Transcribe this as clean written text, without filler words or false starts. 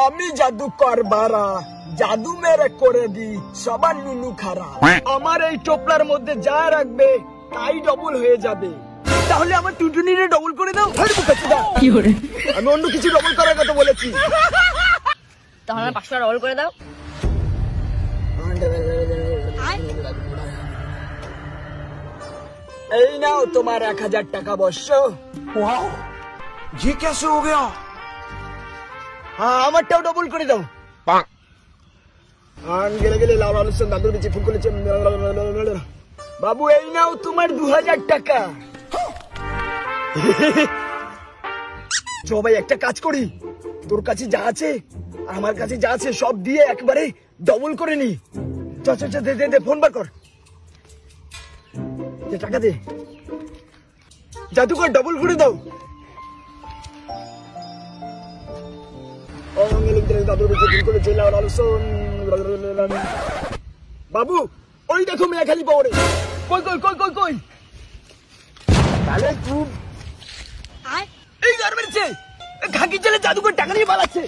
আমি জাদুকর বারা, জাদু মেরে করে দি সবার নুনু খারাপ। আমার এই টোপলার মধ্যে যা রাখবে তাই ডবল হয়ে যাবে। তাহলে আমার টুনটুনিরে ডবল করে দাও। আমি অন্য কিছু ডবল করার কথা বলেছি। তাহলে 500 টাকা ডবল করে দাও। এই নাও তোমার 1000 টাকা বর্ষ। वाओ, ये कैसे हो गया? হ্যাঁ, আমারটাও ডবল করে দাও। গেলে গেলে লাল আলু সঙ্গে দাদুর বিচি ফুল করেছে। বাবু এই নাও তোমার 2000 টাকা। সবাই একটা কাজ করি, তোর কাছে যা আছে আমার কাছে যা আছে সব দিয়ে একবারে ডবল করে নি। চ চ চ, দে দে দে, ফোন বার কর, দে টাকা দে। জাদুকর ডবল করে দাও। বাবু ওই দেখো মেয়ে খালি পাওয়ারে। কই কই কই কই কই, তাহলে খুব এই ঘর মেরেছে, খাকি ছেলে জাদুকর টাকা নিয়ে পালাচ্ছে।